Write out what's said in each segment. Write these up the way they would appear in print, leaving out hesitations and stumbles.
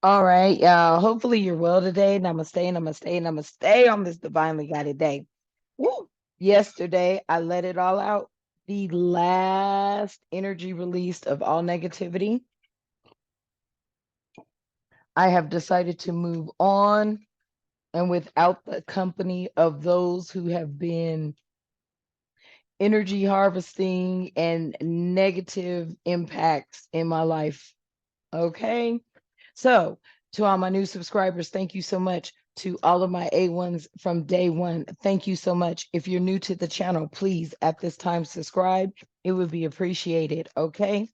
All right, y'all. Hopefully you're well today. Namaste, namaste, namaste on this divinely guided day. Woo! Yesterday, I let it all out. The last energy released of all negativity. I have decided to move on, and without the company of those who have been energy harvesting and negative impacts in my life. Okay. So, to all my new subscribers, thank you so much. To all of my A1s from day one, thank you so much. If you're new to the channel, please at this time subscribe. It would be appreciated. Okay.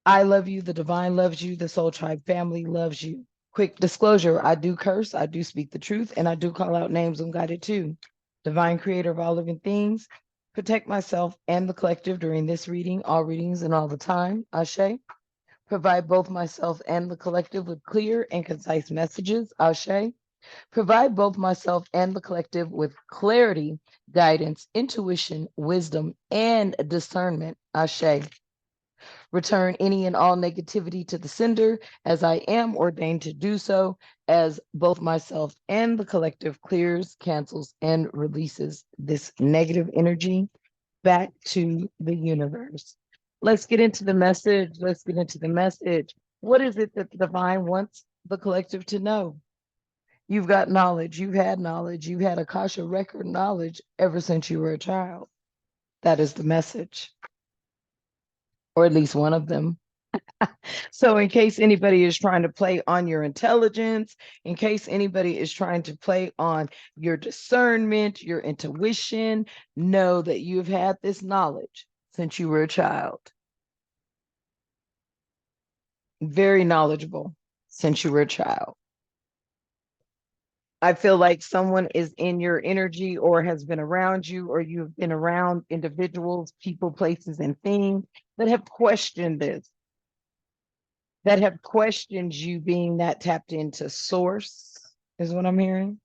I love you. The divine loves you. The Soul Tribe family loves you. Quick disclosure, I do curse, I do speak the truth, and I do call out names when guided too. Divine creator of all living things, protect myself and the collective during this reading, all readings, and all the time. Ashe. Provide both myself and the collective with clear and concise messages. Ashe. Provide both myself and the collective with clarity, guidance, intuition, wisdom, and discernment. Ashe. Return any and all negativity to the sender as I am ordained to do so, as both myself and the collective clears, cancels, and releases this negative energy back to the universe. Let's get into the message. Let's get into the message. What is it that the divine wants the collective to know? You've got knowledge. You've had Akasha record knowledge ever since you were a child. That is the message, or at least one of them. So, in case anybody is trying to play on your intelligence, in case anybody is trying to play on your discernment, your intuition, know that you've had this knowledge since you were a child. Very knowledgeable since you were a child. I feel like someone is in your energy or has been around you, or you've been around individuals, people, places, and things that have questioned this, that have questioned you being that tapped into source, is what I'm hearing.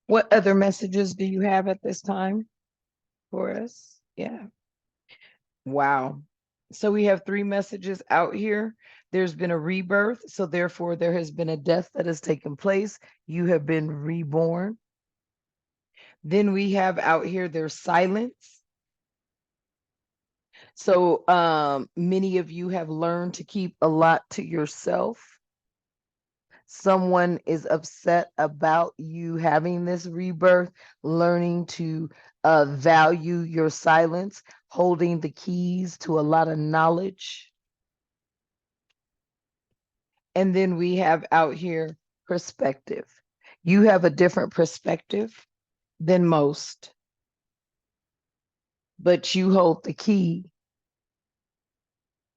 What other messages do you have at this time for us? Yeah. Wow. So we have three messages out here. There's been a rebirth. So therefore, there has been a death that has taken place. You have been reborn. Then we have out here, there's silence. So many of you have learned to keep a lot to yourself. Someone is upset about you having this rebirth, learning to value your silence, holding the keys to a lot of knowledge. And then we have out here perspective. You have a different perspective than most, but you hold the key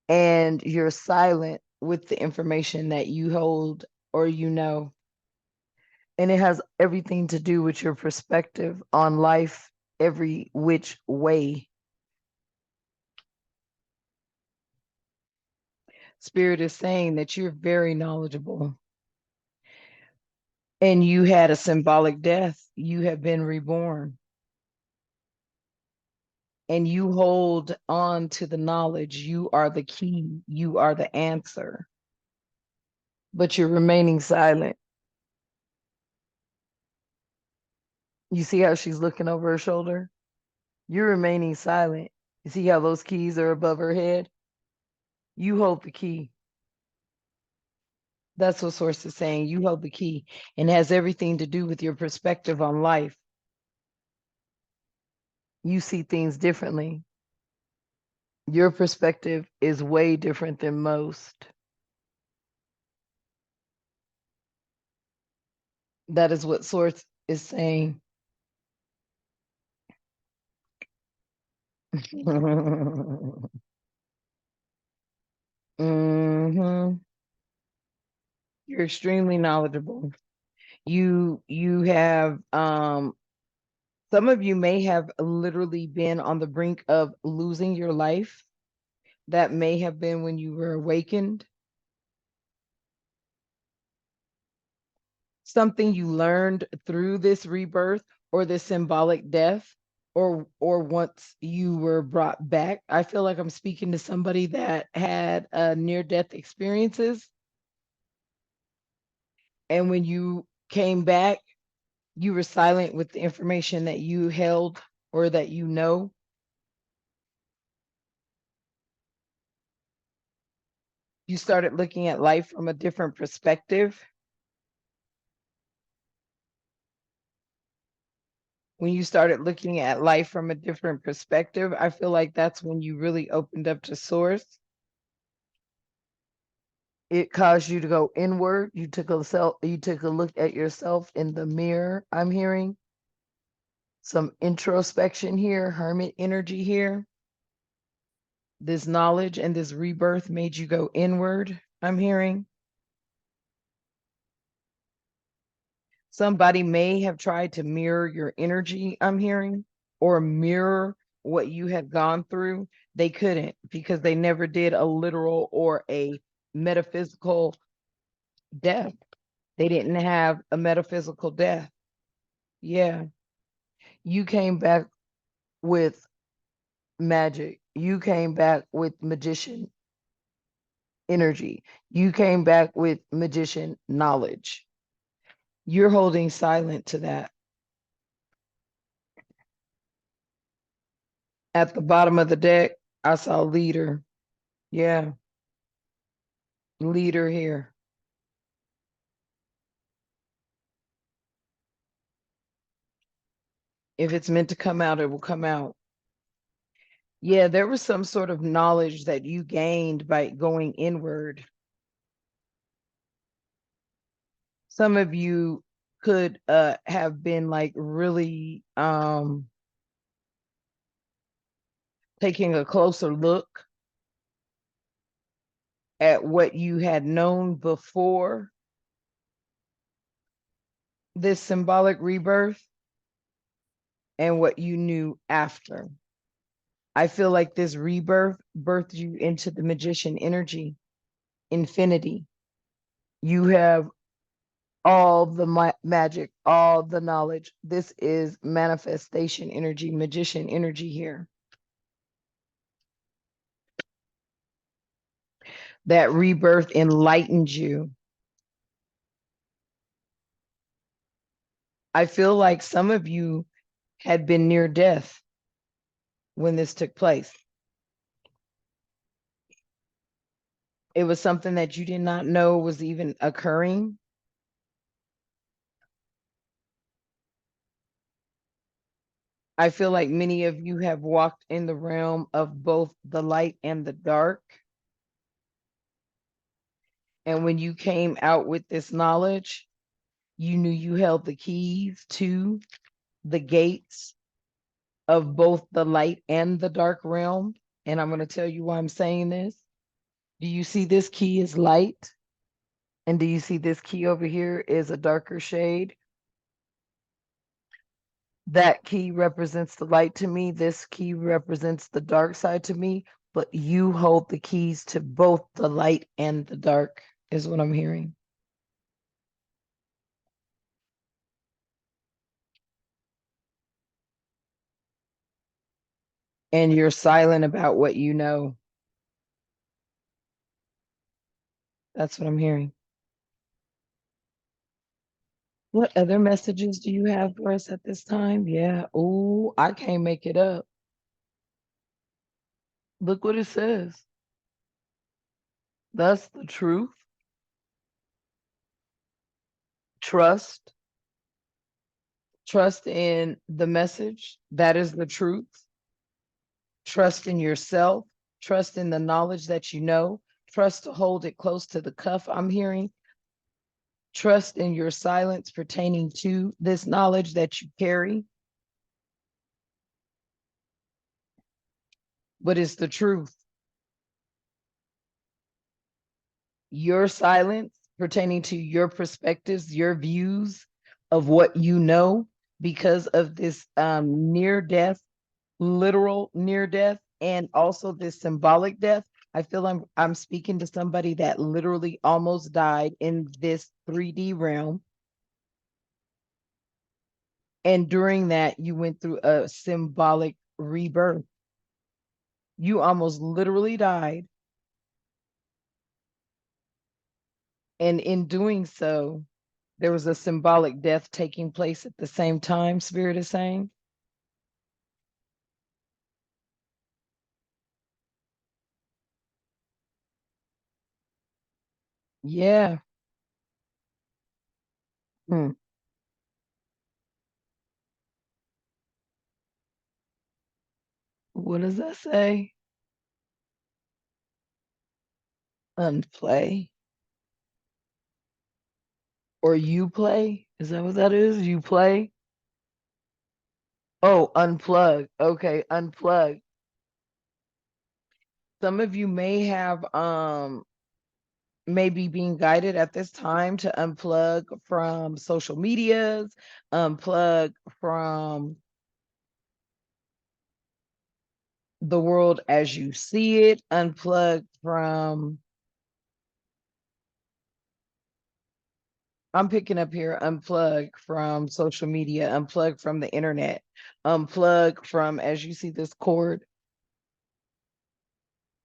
and you're silent with the information that you hold or you know. And it has everything to do with your perspective on life, every which way. Spirit is saying that you're very knowledgeable and you had a symbolic death. You have been reborn and you hold on to the knowledge. You are the key, you are the answer, but you're remaining silent. You see how she's looking over her shoulder? You're remaining silent. You see how those keys are above her head? You hold the key. That's what Source is saying. You hold the key, and it has everything to do with your perspective on life. You see things differently. Your perspective is way different than most. That is what Source is saying. hmm You're extremely knowledgeable. You have some of you may have literally been on the brink of losing your life. That may have been when you were awakened. Something you learned through this rebirth or this symbolic death, or once you were brought back. I feel like I'm speaking to somebody that had near death experiences. And when you came back, you were silent with the information that you held or that you know. You started looking at life from a different perspective. When you started looking at life from a different perspective, I feel like that's when you really opened up to source. It caused you to go inward. You took a look at yourself in the mirror. I'm hearing some introspection here, hermit energy here. This knowledge and this rebirth made you go inward. I'm hearing somebody may have tried to mirror your energy. I'm hearing, or mirror what you had gone through. They couldn't because they never did a literal or a metaphysical death. They didn't have a metaphysical death. Yeah. You came back with magic. You came back with magician energy. You came back with magician knowledge. You're holding silent to that. At the bottom of the deck, I saw leader. Yeah, leader here. If it's meant to come out, it will come out. Yeah, there was some sort of knowledge that you gained by going inward. Some of you could have been like really taking a closer look at what you had known before this symbolic rebirth and what you knew after. I feel like this rebirth birthed you into the magician energy, infinity. You have all the magic, all the knowledge. This is manifestation energy, magician energy here. That rebirth enlightened you. I feel like some of you had been near death when this took place. It was something that you did not know was even occurring. I feel like many of you have walked in the realm of both the light and the dark. And when you came out with this knowledge, you knew you held the keys to the gates of both the light and the dark realm. And I'm going to tell you why I'm saying this. Do you see this key is light? And do you see this key over here is a darker shade? That key represents the light to me. This key represents the dark side to me. But you hold the keys to both the light and the dark, is what I'm hearing. And you're silent about what you know. That's what I'm hearing. What other messages do you have for us at this time? Yeah. Oh, I can't make it up. Look what it says. That's the truth. Trust. Trust in the message. That is the truth. Trust in yourself. Trust in the knowledge that you know. Trust to hold it close to the cuff, I'm hearing. Trust in your silence pertaining to this knowledge that you carry. But it's the truth. Your silence pertaining to your perspectives, your views of what you know because of this near death, literal near death, and also this symbolic death. I feel I'm speaking to somebody that literally almost died in this 3D realm. And during that, you went through a symbolic rebirth. You almost literally died. And in doing so, There was a symbolic death taking place at the same time, Spirit is saying. Yeah. Hmm. What does that say? Unplay. Or you play? Is that what that is? You play? Oh, unplug. Okay, unplug. Some of you may have maybe being guided at this time to unplug from social medias, unplug from the world as you see it, unplug from, I'm picking up here, unplug from social media, unplug from the internet, unplug from, as you see this cord,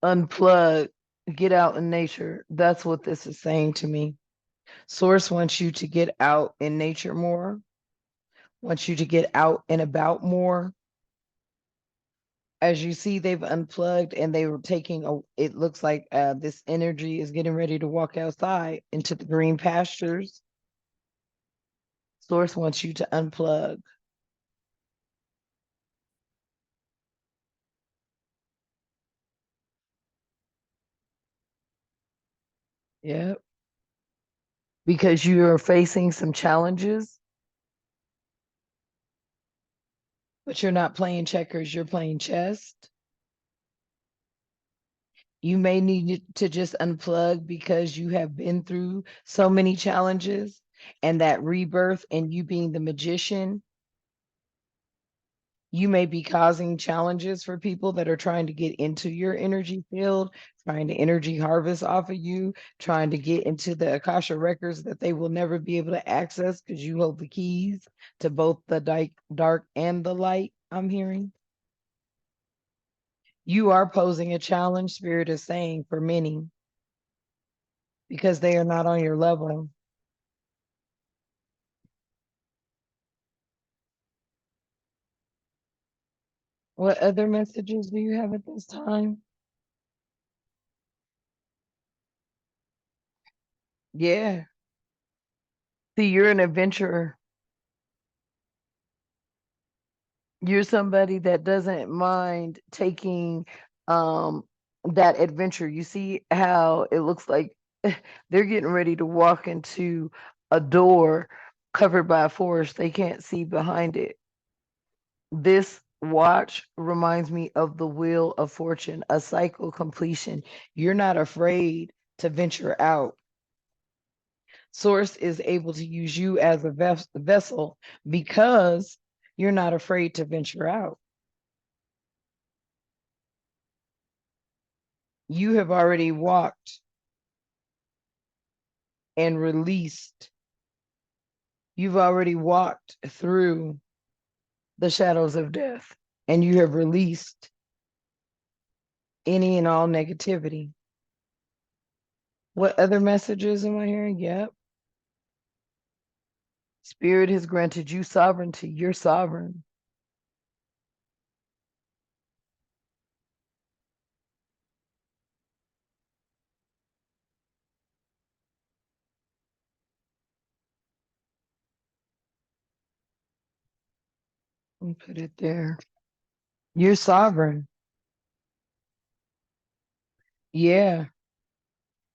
unplug, get out in nature. That's what this is saying to me. Source wants you to get out in nature more, wants you to get out and about more. As you see, they've unplugged and they were taking a, it looks like this energy is getting ready to walk outside into the green pastures. Source wants you to unplug. Yeah. Because you are facing some challenges, but you're not playing checkers, you're playing chess. You may need to just unplug because you have been through so many challenges, and that rebirth and you being the magician, you may be causing challenges for people that are trying to get into your energy field, trying to energy harvest off of you, trying to get into the Akasha records that they will never be able to access because you hold the keys to both the dark and the light, I'm hearing. You are posing a challenge, Spirit is saying, for many because they are not on your level. What other messages do you have at this time? Yeah. See, you're an adventurer. You're somebody that doesn't mind taking um that adventure. You see how it looks like they're getting ready to walk into a door covered by a forest. They can't see behind it. This watch reminds me of the Wheel of Fortune, a cycle completion. You're not afraid to venture out. Source is able to use you as a vessel because you're not afraid to venture out. You have already walked and released. You've already walked through the shadows of death and you have released any and all negativity. What other messages am I hearing? Yep. Spirit has granted you sovereignty. You're sovereign. Let me put it there. You're sovereign. Yeah.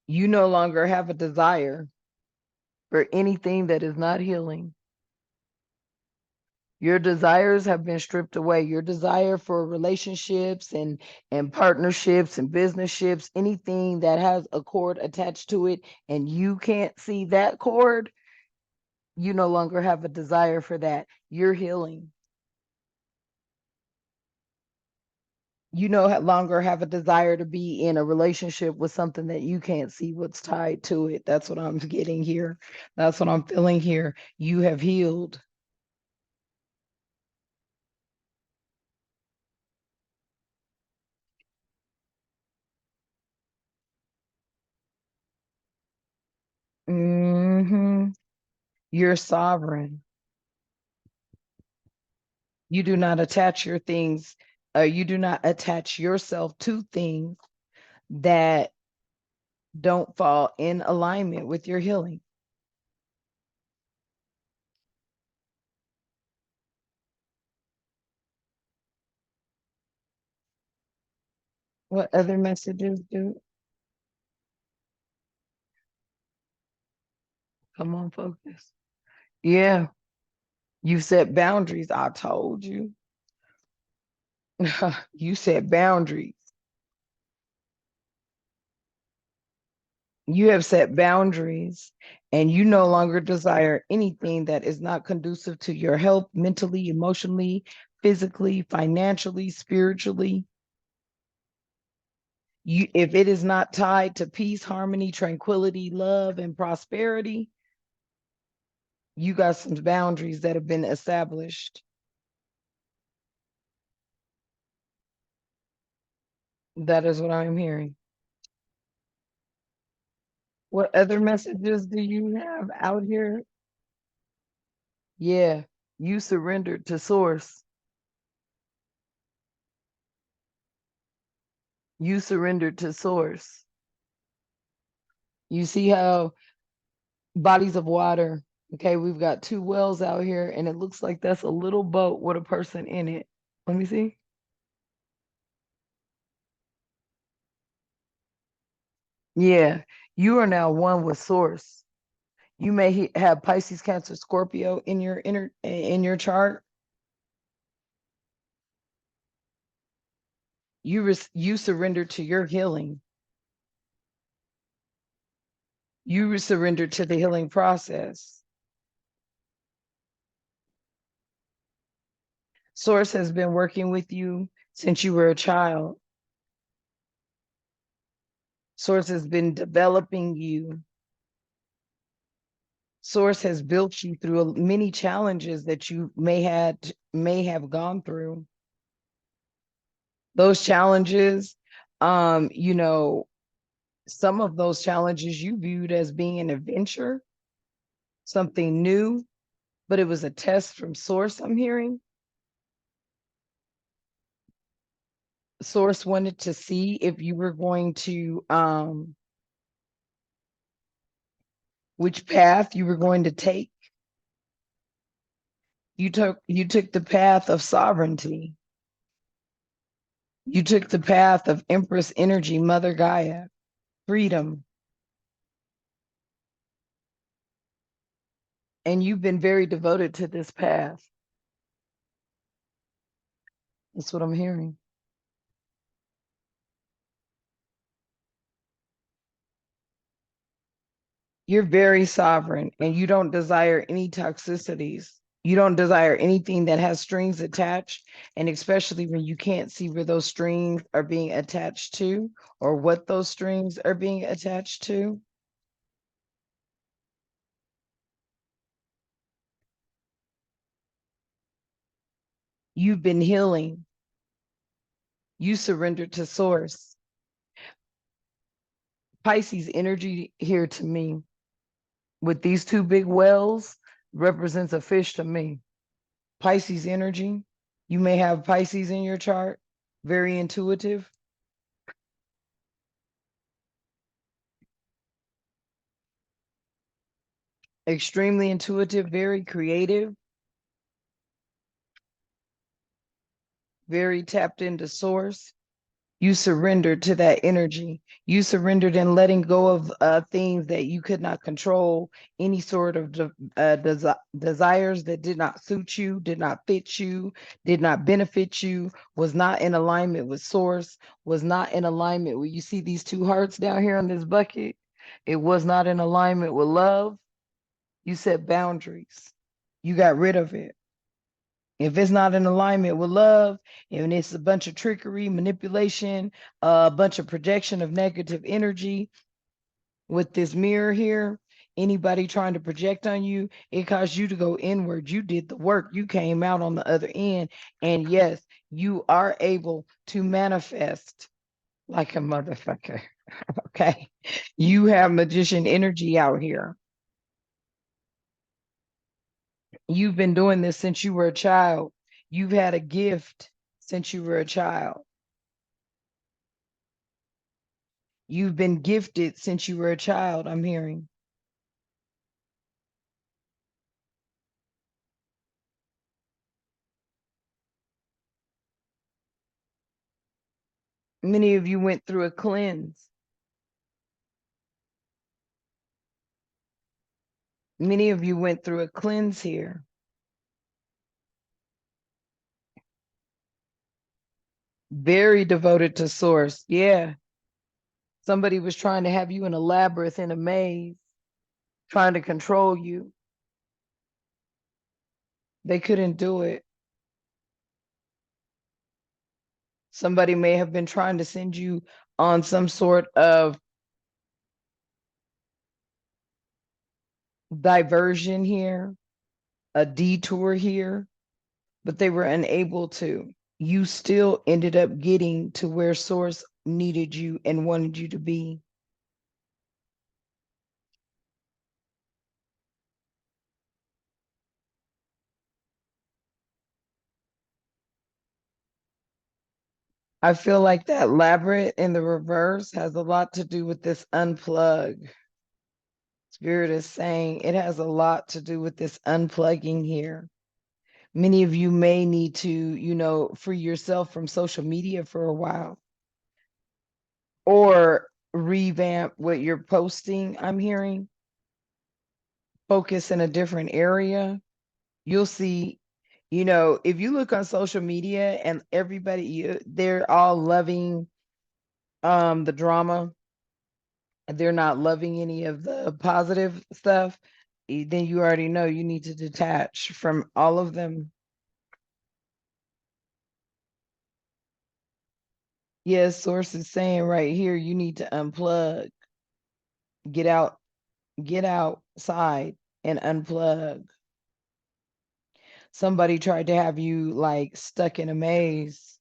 You no longer have a desire for anything that is not healing. Your desires have been stripped away. Your desire for relationships and partnerships and businesships, anything that has a cord attached to it and you can't see that cord, you no longer have a desire for that. You're healing. You no longer have a desire to be in a relationship with something that you can't see what's tied to it. That's what I'm getting here. That's what I'm feeling here. You have healed. Hmm. You're sovereign. You do not attach your things, you do not attach yourself to things that don't fall in alignment with your healing. What other messages do? Come on, focus. Yeah, you set boundaries. I told you. You set boundaries. You have set boundaries and you no longer desire anything that is not conducive to your health mentally, emotionally, physically, financially, spiritually. You, if it is not tied to peace, harmony, tranquility, love, and prosperity, you got some boundaries that have been established. That is what I'm hearing. What other messages do you have out here? Yeah, you surrendered to source. You surrendered to source. You see how bodies of water, okay, we've got two wells out here, and it looks like that's a little boat with a person in it. Let me see. Yeah, you are now one with source. You may have Pisces, Cancer, Scorpio in your in your chart. You surrender to your healing. You surrender to the healing process. Source has been working with you since you were a child. Source has been developing you. Source has built you through many challenges that you may have gone through. Those challenges, you know, some of those challenges you viewed as being an adventure, something new, but it was a test from source, I'm hearing. Source wanted to see if you were going to which path you were going to take. You took the path of sovereignty. You took the path of Empress energy, Mother Gaia, freedom. And you've been very devoted to this path. That's what I'm hearing. You're very sovereign and you don't desire any toxicities. You don't desire anything that has strings attached. And especially when you can't see where those strings are being attached to or what those strings are being attached to. You've been healing. You surrendered to source. Pisces energy here to me with these two big wells represents a fish to me. Pisces energy. You may have Pisces in your chart, very intuitive, extremely intuitive, very creative, very tapped into source. You surrendered to that energy. You surrendered in letting go of things that you could not control, any sort of desires that did not suit you, did not fit you, did not benefit you, was not in alignment with source, was not in alignment with, you see these two hearts down here in this bucket? It was not in alignment with love. You set boundaries. You got rid of it. If it's not in alignment with love, and it's a bunch of trickery, manipulation, a bunch of projection of negative energy with this mirror here, anybody trying to project on you, it caused you to go inward. You did the work. You came out on the other end. And yes, you are able to manifest like a motherfucker. Okay. You have magician energy out here. You've been doing this since you were a child. You've had a gift since you were a child. You've been gifted since you were a child, I'm hearing. Many of you went through a cleanse. Many of you went through a cleanse here. Very devoted to source. Yeah. Somebody was trying to have you in a labyrinth, in a maze, trying to control you. They couldn't do it. Somebody may have been trying to send you on some sort of diversion here, a detour here, but they were unable to. You still ended up getting to where source needed you and wanted you to be. I feel like that labyrinth in the reverse has a lot to do with this unplug. Spirit is saying it has a lot to do with this unplugging here. Many of you may need to, free yourself from social media for a while or revamp what you're posting. I'm hearing focus in a different area. You'll see, if you look on social media and everybody, they're all loving the drama, they're not loving any of the positive stuff, then you already know you need to detach from all of them. Yes, source is saying right here, you need to unplug, get out, get outside and unplug. Somebody tried to have you like stuck in a maze.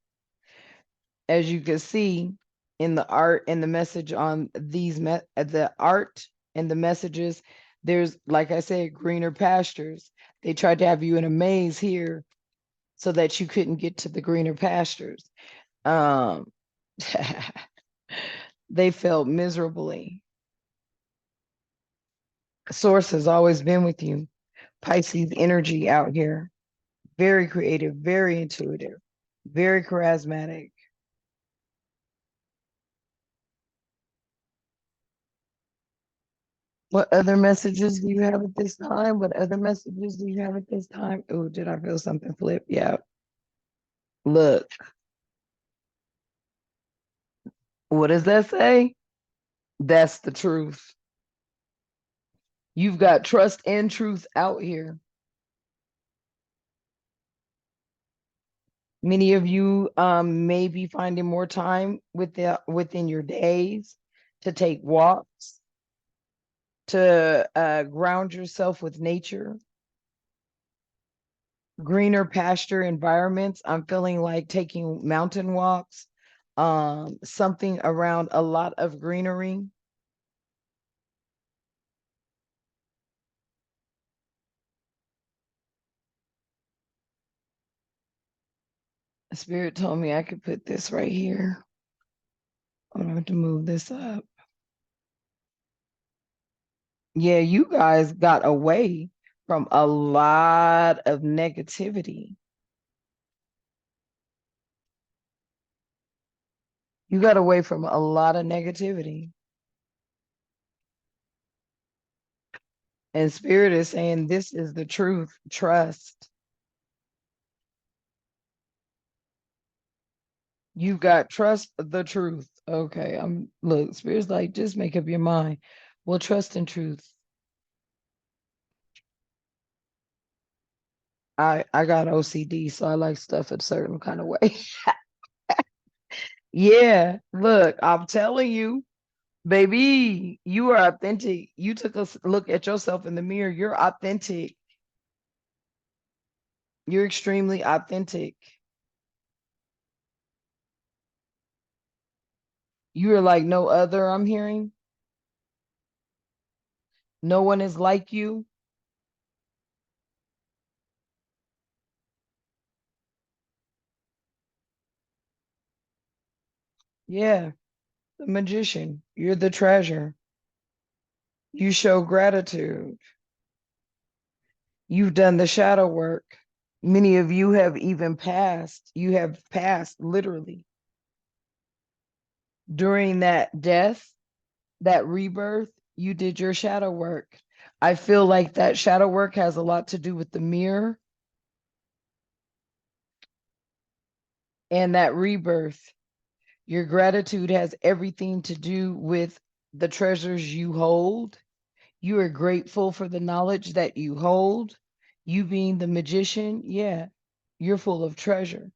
As you can see in the art and the message on the art and the messages, there's, like I said, greener pastures. They tried to have you in a maze here so that you couldn't get to the greener pastures. Um, they felt miserably. Source has always been with you. Pisces energy out here. Very creative, very intuitive, very charismatic. What other messages do you have at this time? What other messages do you have at this time? Oh, did I feel something flip? Yeah. Look, what does that say? That's the truth. You've got trust and truth out here. Many of you may be finding more time within your days to take walks, to ground yourself with nature, greener pasture environments. I'm feeling like taking mountain walks, something around a lot of greenery. Spirit told me I could put this right here. I'm going to move this up. Yeah, you guys got away from a lot of negativity. You got away from a lot of negativity. And Spirit is saying, this is the truth. Trust. You got trust the truth. Okay. Look, Spirit's like, just make up your mind. Well, trust in truth. I got OCD, so I like stuff a certain kind of way. Yeah, look, I'm telling you, baby, you are authentic. You took a look at yourself in the mirror. You're authentic. You're extremely authentic. You are like no other, I'm hearing. No one is like you. Yeah, the magician. You're the treasure. You show gratitude. You've done the shadow work. Many of you have even passed. You have passed literally during that death, that rebirth. You did your shadow work. I feel like that shadow work has a lot to do with the mirror and that rebirth. Your gratitude has everything to do with the treasures you hold. You are grateful for the knowledge that you hold. You being the magician, yeah, you're full of treasure.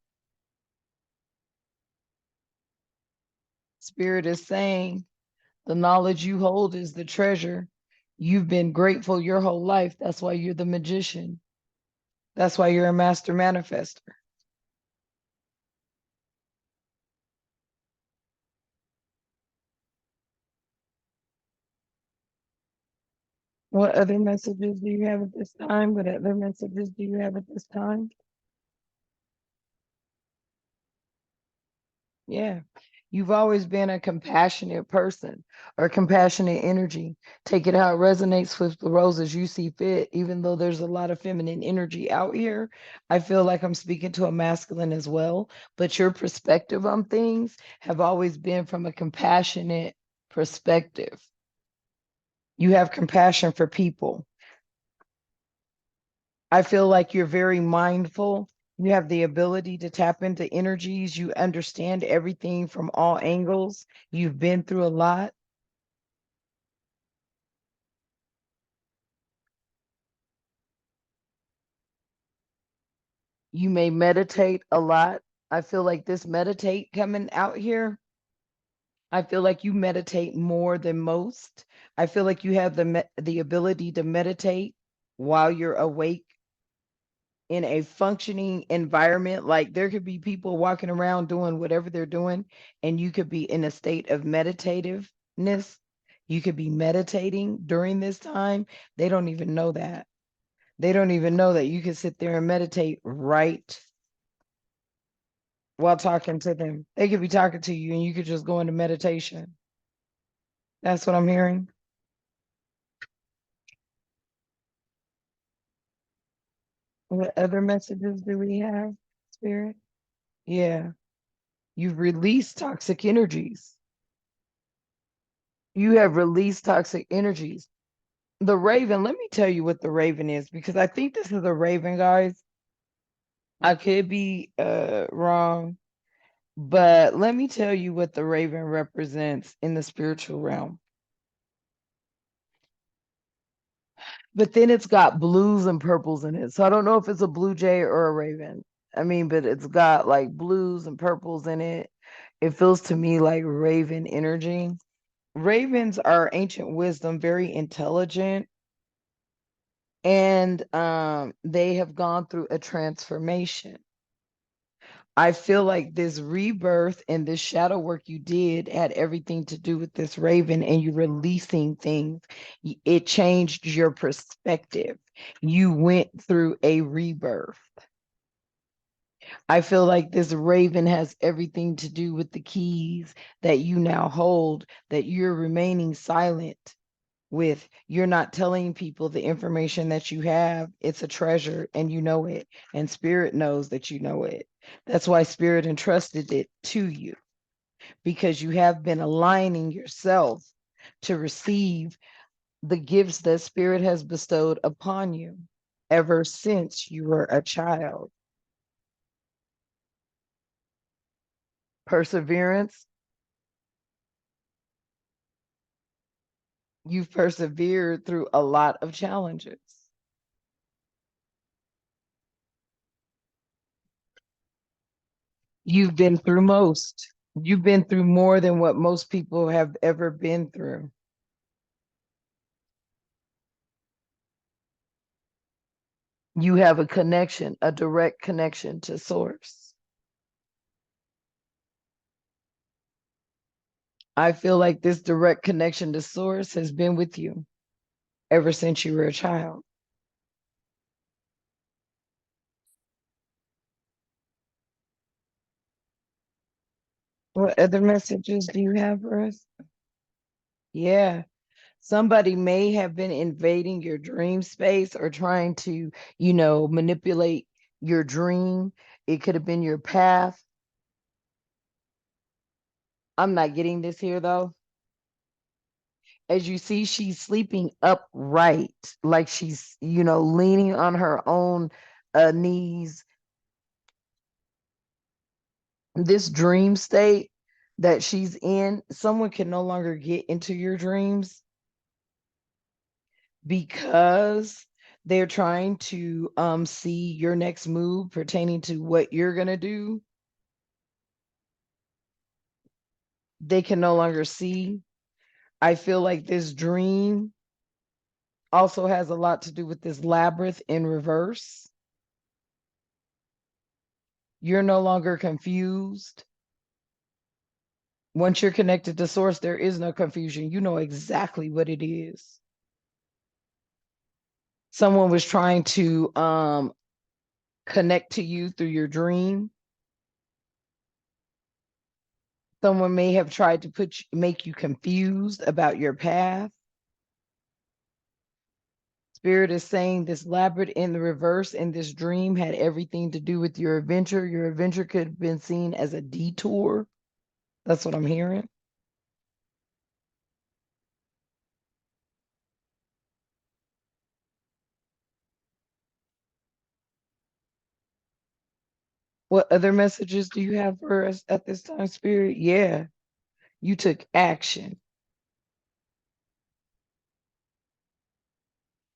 Spirit is saying the knowledge you hold is the treasure. You've been grateful your whole life. That's why you're the magician. That's why you're a master manifester. What other messages do you have at this time? What other messages do you have at this time? Yeah. You've always been a compassionate person or compassionate energy. Take it how it resonates with the rose as you see fit. Even though there's a lot of feminine energy out here, I feel like I'm speaking to a masculine as well. But your perspective on things have always been from a compassionate perspective. You have compassion for people. I feel like you're very mindful. You have the ability to tap into energies. You understand everything from all angles. You've been through a lot. You may meditate a lot. I feel like this meditate coming out here. I feel like you meditate more than most. I feel like you have the ability to meditate while you're awake in a functioning environment. Like there could be people walking around doing whatever they're doing, and you could be in a state of meditativeness. You could be meditating during this time. They don't even know that. They don't even know that you can sit there and meditate right while talking to them. They could be talking to you and you could just go into meditation. That's what I'm hearing. What other messages do we have, Spirit? Yeah. You've released toxic energies. You have released toxic energies. The raven, let me tell you what the raven is because I think this is a raven, guys. I could be wrong, but let me tell you what the raven represents in the spiritual realm. But then it's got blues and purples in it. So I don't know if it's a blue jay or a raven. I mean, but it's got like blues and purples in it. It feels to me like raven energy. Ravens are ancient wisdom, very intelligent, and they have gone through a transformation. I feel like this rebirth and this shadow work you did had everything to do with this raven and you releasing things. It changed your perspective. You went through a rebirth. I feel like this raven has everything to do with the keys that you now hold, that you're remaining silent with. You're not telling people the information that you have. It's a treasure and you know it. And spirit knows that you know it. That's why spirit entrusted it to you because you have been aligning yourself to receive the gifts that spirit has bestowed upon you ever since you were a child. Perseverance, you've persevered through a lot of challenges. You've been through most. You've been through more than what most people have ever been through. You have a connection, a direct connection to source. I feel like this direct connection to source has been with you ever since you were a child. What other messages do you have for us? Yeah. Somebody may have been invading your dream space or trying to, manipulate your dream. It could have been your path. I'm not getting this here though. As you see, she's sleeping upright, like she's, leaning on her own knees. This dream state that she's in, someone can no longer get into your dreams because they're trying to see your next move pertaining to what you're going to do. They can no longer see. I feel like this dream also has a lot to do with this labyrinth in reverse. You're no longer confused. Once you're connected to source, there is no confusion. You know exactly what it is. Someone was trying to connect to you through your dream. Someone may have tried to make you confused about your path. Spirit is saying this labyrinth in the reverse in this dream had everything to do with your adventure. Your adventure could have been seen as a detour. That's what I'm hearing. What other messages do you have for us at this time, Spirit? Yeah, you took action.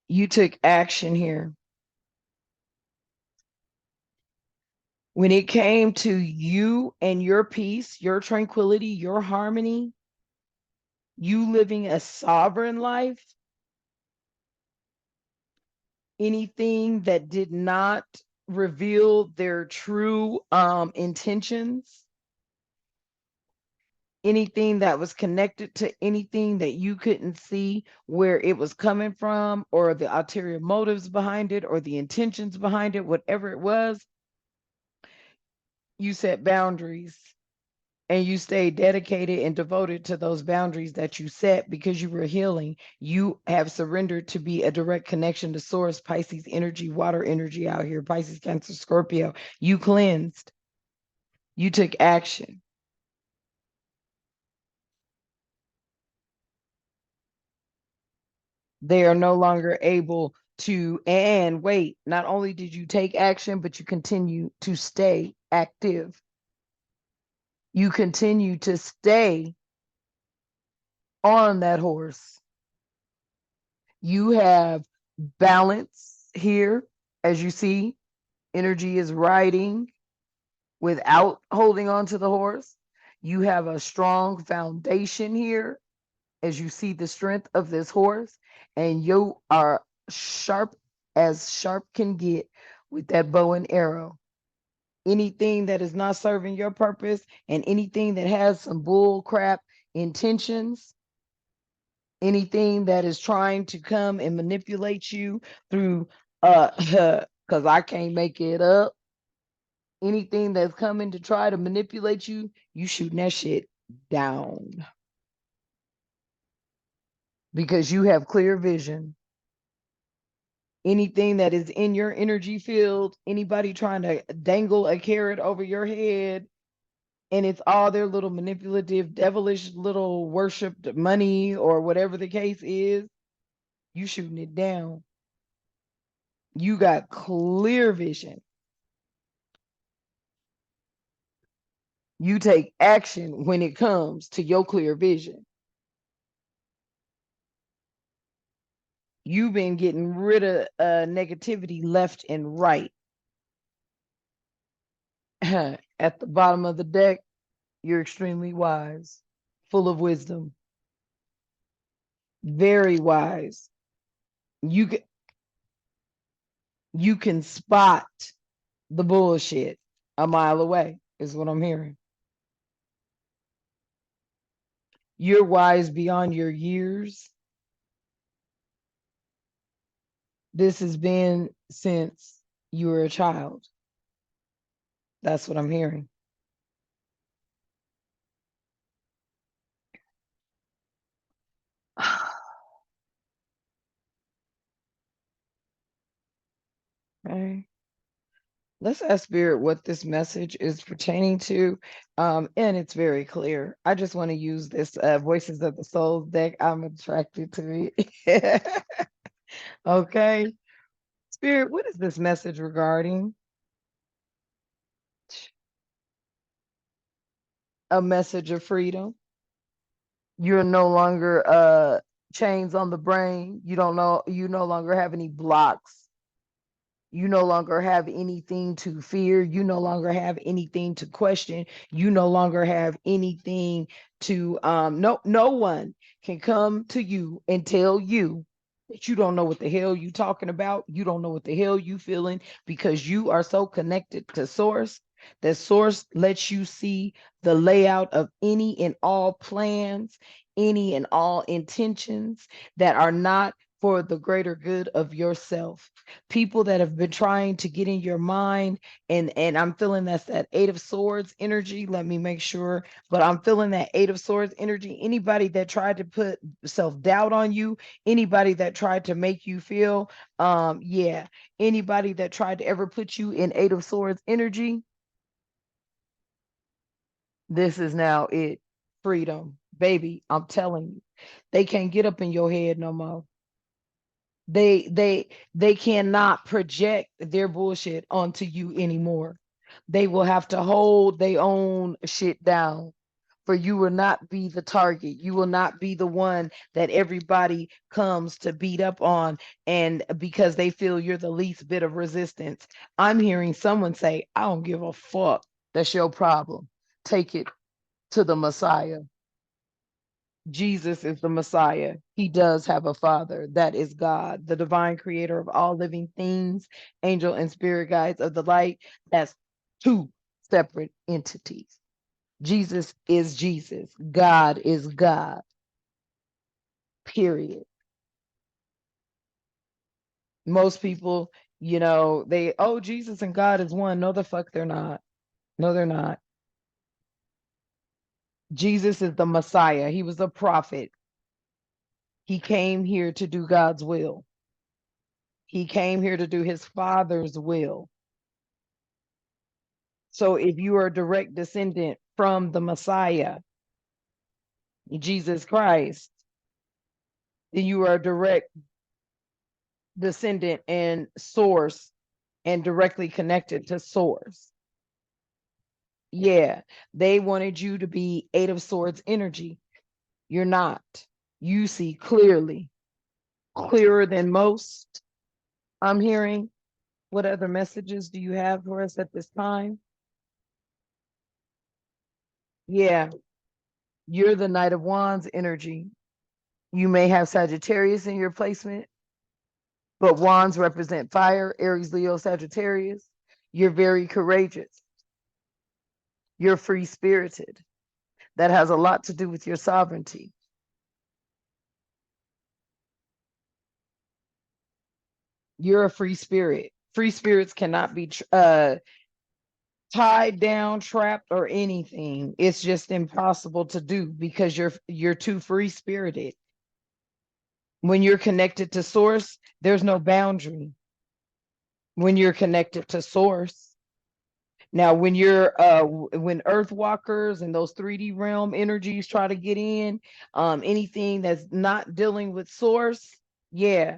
You took action here. When it came to you and your peace, your tranquility, your harmony, you living a sovereign life, anything that did not reveal their true intentions, anything that was connected to anything that you couldn't see where it was coming from, or the ulterior motives behind it, or the intentions behind it, whatever it was, you set boundaries. And you stay dedicated and devoted to those boundaries that you set because you were healing. You have surrendered to be a direct connection to source, Pisces energy, water energy out here, Pisces, Cancer, Scorpio. You cleansed. You took action. They are no longer able to, and wait, not only did you take action, but you continue to stay active. You continue to stay on that horse. You have balance here, as you see. Energy is riding without holding on to the horse. You have a strong foundation here, as you see the strength of this horse, and you are sharp can get with that bow and arrow. Anything that is not serving your purpose and anything that has some bull crap intentions, anything that is trying to come and manipulate you through because I can't make it up, anything that's coming to try to manipulate you, you shooting that shit down because you have clear vision. Anything that is in your energy field, anybody trying to dangle a carrot over your head, and it's all their little manipulative, devilish little worshipped money or whatever the case is, you shooting it down. You got clear vision. You take action when it comes to your clear vision. You've been getting rid of negativity left and right. At the bottom of the deck, you're extremely wise, full of wisdom, very wise. You can, you can spot the bullshit a mile away, is what I'm hearing. You're wise beyond your years. This has been since you were a child. That's what I'm hearing. Okay. Let's ask Spirit what this message is pertaining to. And it's very clear. I just want to use this Voices of the Souls deck. I'm attracted to it. Okay. Spirit, what is this message regarding? A message of freedom. You're no longer chains on the brain. You no longer have any blocks. You no longer have anything to fear. You no longer have anything to question. You no longer have anything to no one can come to you and tell you that you don't know what the hell you talking about. You don't know what the hell you feeling, because you are so connected to source that source lets you see the layout of any and all plans, any and all intentions that are not for the greater good of yourself. People that have been trying to get in your mind, and I'm feeling that's that 8 of Swords energy. Let me make sure, but I'm feeling that 8 of Swords energy. Anybody that tried to put self-doubt on you, anybody that tried to make you feel yeah, anybody that tried to ever put you in 8 of Swords energy, this is now it. Freedom, baby. I'm telling you, they can't get up in your head no more. They cannot project their bullshit onto you anymore. They will have to hold their own shit down. For you will not be the target. You will not be the one that everybody comes to beat up on, and because they feel you're the least bit of resistance. I'm hearing someone say, I don't give a fuck. That's your problem. Take it to the Messiah. Jesus is the Messiah. He does have a father. That is God, the divine creator of all living things, angel and spirit guides of the light. That's two separate entities. Jesus is Jesus. God is God, period. Most people, oh, Jesus and God is one. No, the fuck they're not. No, they're not. Jesus is the Messiah. He was a prophet. He came here to do God's will. He came here to do his father's will. So if you are a direct descendant from the Messiah, Jesus Christ, then you are a direct descendant and source and directly connected to source. Yeah, they wanted you to be 8 of Swords energy. You're not. You see clearly, clearer than most. I'm hearing. What other messages do you have for us at this time? Yeah, you're the Knight of Wands energy. You may have Sagittarius in your placement, but wands represent fire, Aries, Leo, Sagittarius. You're very courageous. You're free spirited. That has a lot to do with your sovereignty. You're a free spirit. Free spirits cannot be tied down, trapped, or anything. It's just impossible to do because you're too free spirited. When you're connected to source, there's no boundary. When you're connected to source, now, when earth walkers and those 3D realm energies try to get in, anything that's not dealing with source, yeah,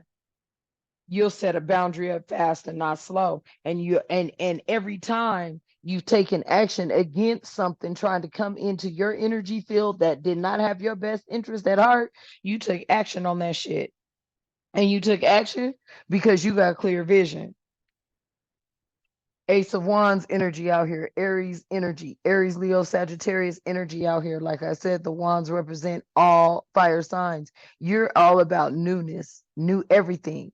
you'll set a boundary up fast and not slow. And every time you've taken action against something trying to come into your energy field that did not have your best interest at heart, you took action on that shit. And you took action because you got clear vision. Ace of Wands energy out here, Aries energy, Aries, Leo, Sagittarius energy out here. Like I said, the wands represent all fire signs. You're all about newness, new everything.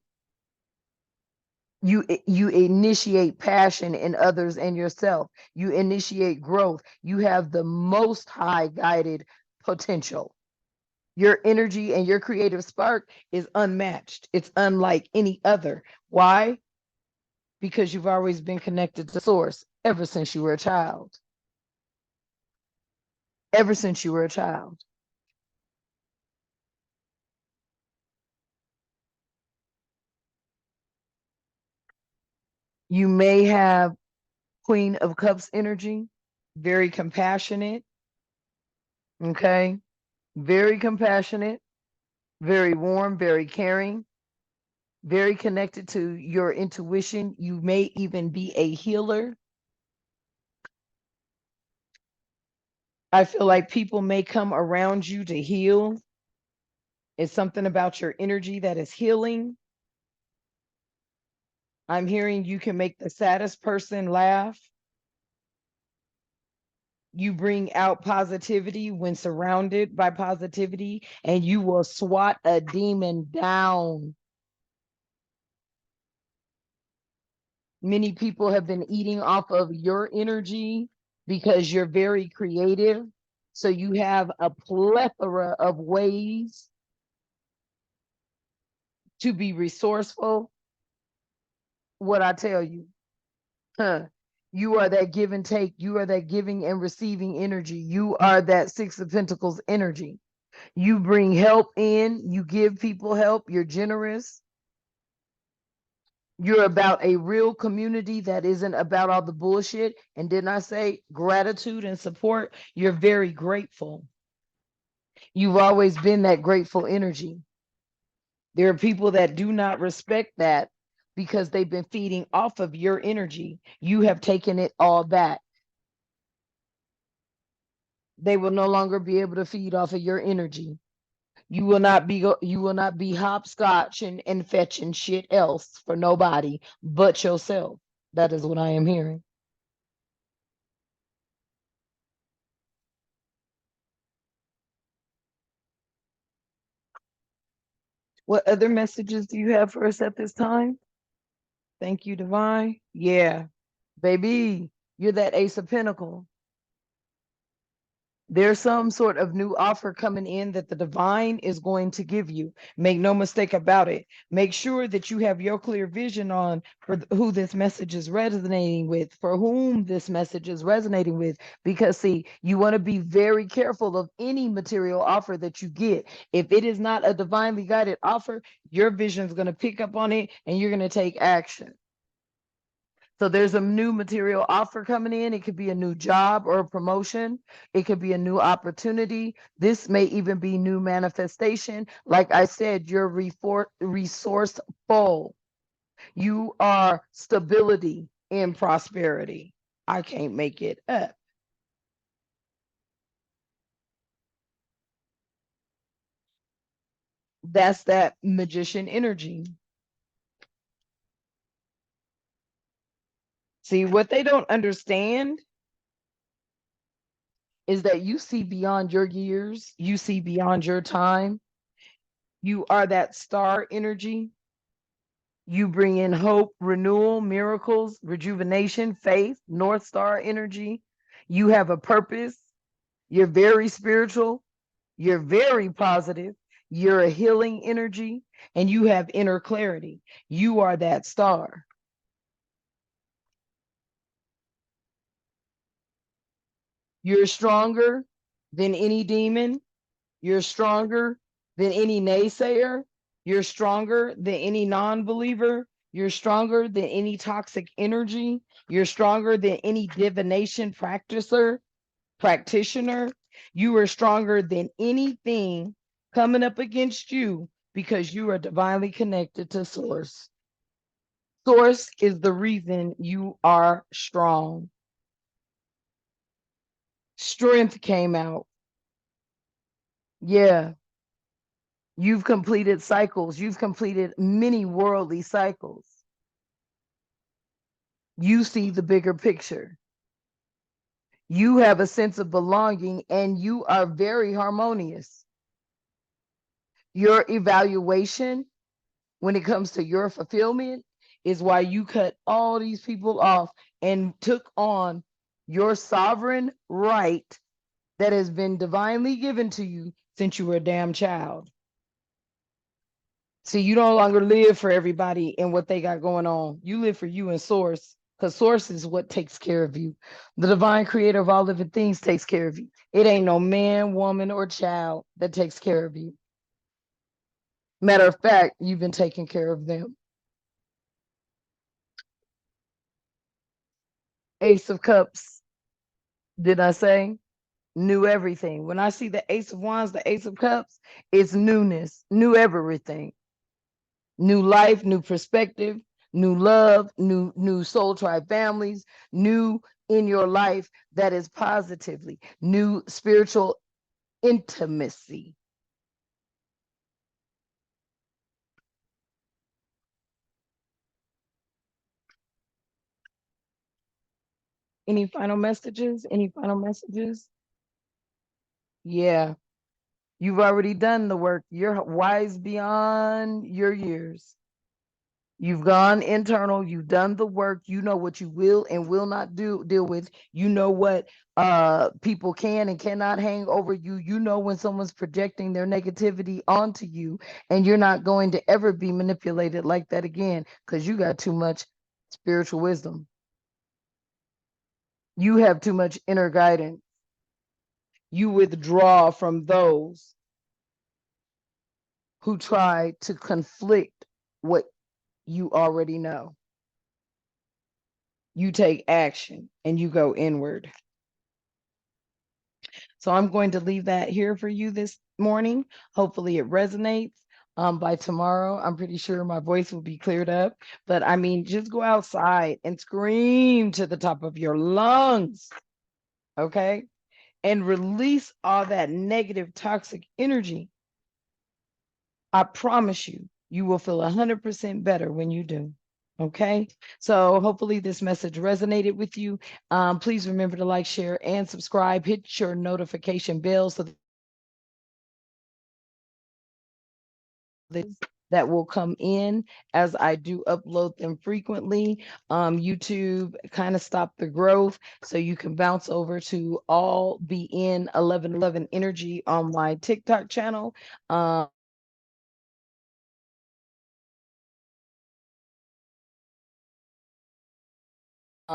You initiate passion in others and yourself. You initiate growth. You have the most high guided potential. Your energy and your creative spark is unmatched. It's unlike any other. Why? Because you've always been connected to source ever since you were a child. Ever since you were a child. You may have Queen of Cups energy, very compassionate, okay? Very compassionate, very warm, very caring, very connected to your intuition. You may even be a healer. I feel like people may come around you to heal. It's something about your energy that is healing. I'm hearing you can make the saddest person laugh. You bring out positivity when surrounded by positivity, and you will swat a demon down. Many people have been eating off of your energy because you're very creative. So you have a plethora of ways to be resourceful. What I tell you, huh? You are that give and take. You are that giving and receiving energy. You are that Six of Pentacles energy. You bring help in. You give people help. You're generous. You're about a real community that isn't about all the bullshit. And didn't I say gratitude and support? You're very grateful. You've always been that grateful energy. There are people that do not respect that because they've been feeding off of your energy. You have taken it all back. They will no longer be able to feed off of your energy. You will not be hopscotch and fetching shit else for nobody but yourself. That is what I am hearing. What other messages do you have for us at this time? Thank you, Divine. Yeah, baby, you're that Ace of Pentacles. There's some sort of new offer coming in that the divine is going to give you. Make no mistake about it. Make sure that you have your clear vision on who this message is resonating with, for whom this message is resonating with. Because, see, you want to be very careful of any material offer that you get. If it is not a divinely guided offer, your vision is going to pick up on it and you're going to take action. So there's a new material offer coming in. It could be a new job or a promotion. It could be a new opportunity. This may even be new manifestation. Like I said, you're resourceful. You are stability in prosperity. I can't make it up. That's that magician energy. See, what they don't understand is that you see beyond your years, you see beyond your time. You are that star energy. You bring in hope, renewal, miracles, rejuvenation, faith, North Star energy. You have a purpose. You're very spiritual. You're very positive. You're a healing energy and you have inner clarity. You are that star. You're stronger than any demon. You're stronger than any naysayer. You're stronger than any non believer. You're stronger than any toxic energy. You're stronger than any divination practitioner. You are stronger than anything coming up against you because you are divinely connected to Source. Source is the reason you are strong. Strength came out. Yeah. You've completed cycles. You've completed many worldly cycles. You see the bigger picture. You have a sense of belonging and you are very harmonious. Your evaluation when it comes to your fulfillment is why you cut all these people off and took on your sovereign right that has been divinely given to you since you were a damn child. See, you no longer live for everybody and what they got going on. You live for you and Source, because Source is what takes care of you. The divine creator of all living things takes care of you. It ain't no man, woman, or child that takes care of you. Matter of fact, you've been taking care of them. Ace of Cups, did I say? New everything. When I see the Ace of Wands, the Ace of Cups, it's newness, new everything, new life, new perspective, new love, new soul tribe families, new in your life that is positively, new spiritual intimacy. Any final messages? Any final messages? Yeah, you've already done the work. You're wise beyond your years. You've gone internal, you've done the work, you know what you will and will not deal with. You know what people can and cannot hang over you. You know when someone's projecting their negativity onto you, and you're not going to ever be manipulated like that again because you got too much spiritual wisdom. You have too much inner guidance. You withdraw from those who try to conflict what you already know. You take action and you go inward. So I'm going to leave that here for you this morning. Hopefully it resonates. By tomorrow, I'm pretty sure my voice will be cleared up. But I mean, just go outside and scream to the top of your lungs, okay? And release all that negative, toxic energy. I promise you, you will feel 100% better when you do. Okay, so hopefully this message resonated with you. Please remember to like, share, and subscribe. Hit your notification bell so that will come in as I do upload them frequently. YouTube kind of stopped the growth, so you can bounce over to all be in 1111 energy on my TikTok channel.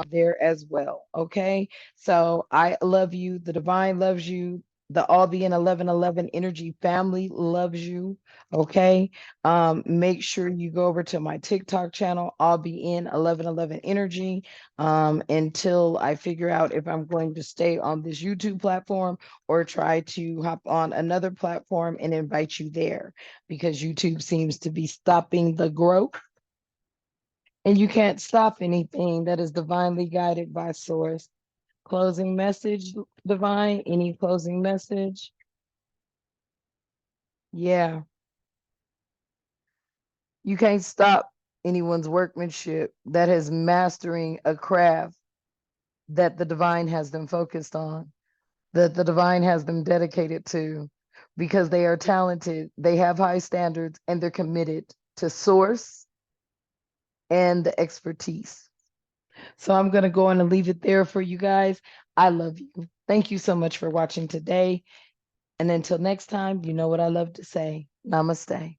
There as well. Okay. So I love you. The divine loves you. The all be in 1111 energy family loves you. Okay. Make sure you go over to my TikTok channel. I'll be in 1111 energy until I figure out if I'm going to stay on this YouTube platform or try to hop on another platform and invite you there because YouTube seems to be stopping the growth. And you can't stop anything that is divinely guided by source. Closing message, divine, any closing message? Yeah, you can't stop anyone's workmanship that is mastering a craft that the divine has them focused on, that the divine has them dedicated to, because they are talented, they have high standards, and they're committed to source and the expertise. So I'm going to go on and leave it there for you guys. I love you. Thank you so much for watching today. And until next time, you know what I love to say. Namaste.